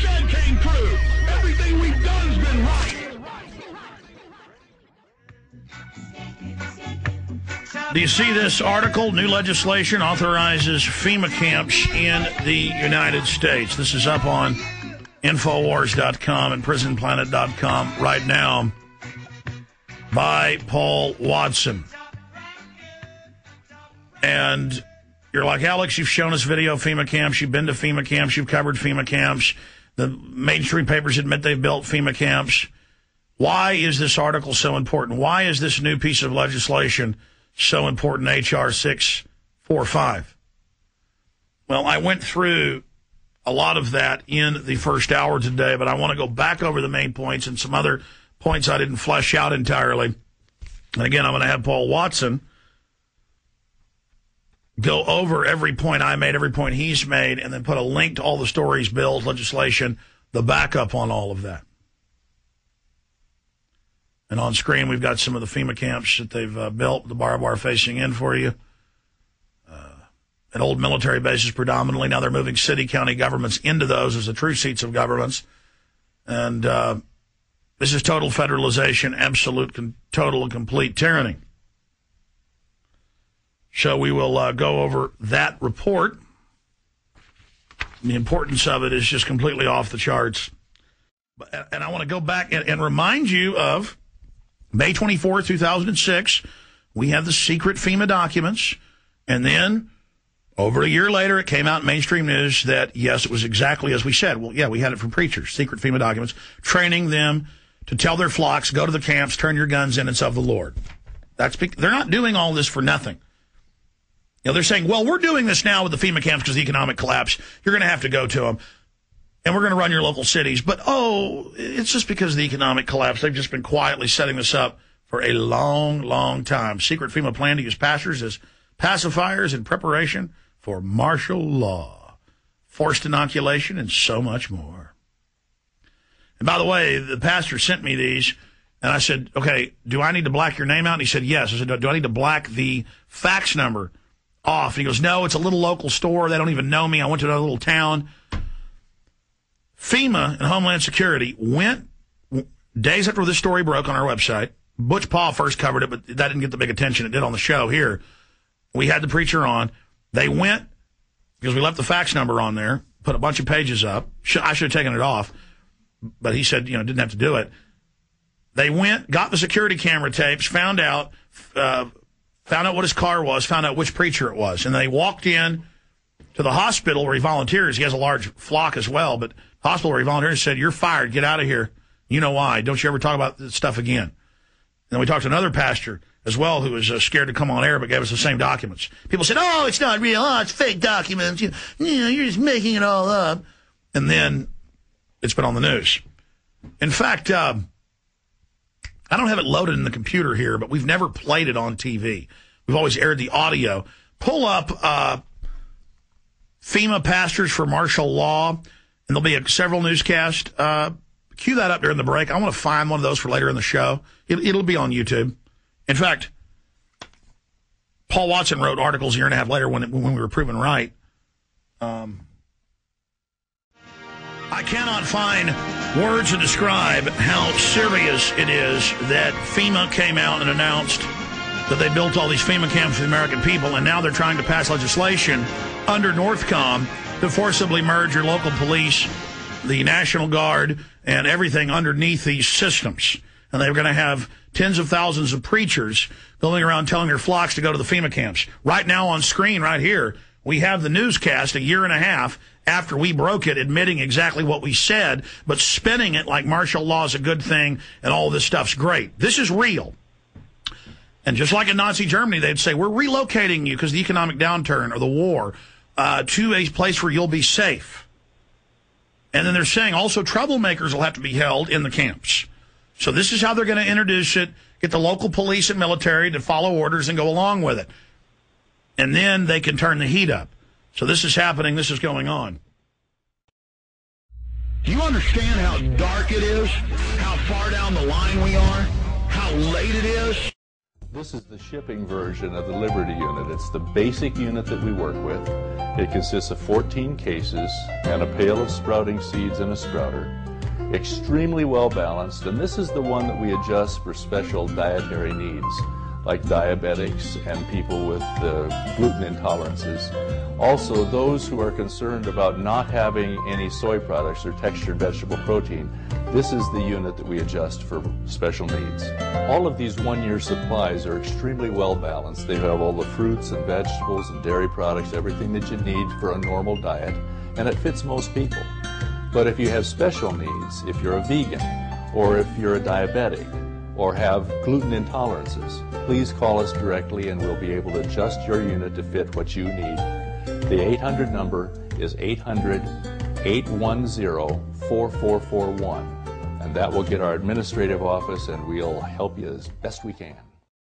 said came true. Everything we've done's been right. Do you see this article? New legislation authorizes FEMA camps in the United States. This is up on Infowars.com and PrisonPlanet.com right now by Paul Watson. And you're like, Alex, you've shown us video of FEMA camps. You've been to FEMA camps. You've covered FEMA camps. The mainstream papers admit they've built FEMA camps. Why is this article so important? Why is this new piece of legislation so important, hr645? Well, I went through a lot of that in the first hour today, but I want to go back over the main points and some other points I didn't flesh out entirely. And again, I'm going to have Paul Watson go over every point I made, every point he's made, and then put a link to all the stories, bills, legislation, the backup on all of that. And on screen, we've got some of the FEMA camps that they've built, the barbed wire facing in for you. And old military bases predominantly. Now they're moving city, county governments into those as the true seats of governments. And this is total federalization, absolute, total, and complete tyranny. So we will go over that report. The importance of it is just completely off the charts. And I want to go back and remind you of May 24, 2006. We have the secret FEMA documents. And then over a year later, it came out in mainstream news that, yes, it was exactly as we said. Well, yeah, we had it from preachers, secret FEMA documents, training them to tell their flocks, go to the camps, turn your guns in, it's of the Lord. They're not doing all this for nothing. You know, they're saying, well, we're doing this now with the FEMA camps because of the economic collapse. You're going to have to go to them. And we're going to run your local cities. But, it's just because of the economic collapse. They've just been quietly setting this up for a long, long time. Secret FEMA plan to use pastors as pacifiers in preparation for martial law, forced inoculation, and so much more. And by the way, the pastor sent me these, and I said, okay, do I need to black your name out? And he said, yes. I said, do I need to black the fax number off? And he goes, no, it's a little local store. They don't even know me. I went to another little town. FEMA and Homeland Security went days after this story broke on our website. Butch Paul first covered it, but that didn't get the big attention it did on the show here. We had the preacher on. They went, because we left the fax number on there, put a bunch of pages up. I should have taken it off, but he said, didn't have to do it. They went, got the security camera tapes, found out what his car was, found out which preacher it was. And they walked in to the hospital where he volunteers. He has a large flock as well, but hospital where he volunteers and said, you're fired. Get out of here. You know why. Don't you ever talk about this stuff again. And then we talked to another pastor as well who was scared to come on air but gave us the same documents. People said, oh, it's not real. Oh, it's fake documents. You're just making it all up. And then it's been on the news. In fact, I don't have it loaded in the computer here, but we've never played it on TV. We've always aired the audio. Pull up FEMA pastors for martial law, and there'll be several newscasts. Cue that up during the break. I want to find one of those for later in the show. It'll be on YouTube. In fact, Paul Watson wrote articles a year and a half later when we were proven right. I cannot find words to describe how serious it is that FEMA came out and announced that they built all these FEMA camps for the American people, and now they're trying to pass legislation under Northcom to forcibly merge your local police, the National Guard, and everything underneath these systems. And they're going to have tens of thousands of preachers going around telling their flocks to go to the FEMA camps. Right now on screen right here, we have the newscast a year and a half after we broke it, admitting exactly what we said, but spinning it like martial law is a good thing and all this stuff's great. This is real. And just like in Nazi Germany, they'd say, we're relocating you because of the economic downturn or the war to a place where you'll be safe. And then they're saying also troublemakers will have to be held in the camps. So this is how they're going to introduce it, get the local police and military to follow orders and go along with it. And then they can turn the heat up. So this is happening. This is going on. Do you understand how dark it is? How far down the line we are? How late it is? This is the shipping version of the Liberty unit. It's the basic unit that we work with. It consists of 14 cases and a pail of sprouting seeds and a sprouter. Extremely well balanced, and this is the one that we adjust for special dietary needs, like diabetics and people with gluten intolerances. Also, those who are concerned about not having any soy products or textured vegetable protein, this is the unit that we adjust for special needs. All of these one-year supplies are extremely well balanced. They have all the fruits and vegetables and dairy products, everything that you need for a normal diet, and it fits most people. But if you have special needs, if you're a vegan, or if you're a diabetic, or have gluten intolerances, please call us directly and we'll be able to adjust your unit to fit what you need. The 800 number is 800-810-4441, and that will get our administrative office, and we'll help you as best we can.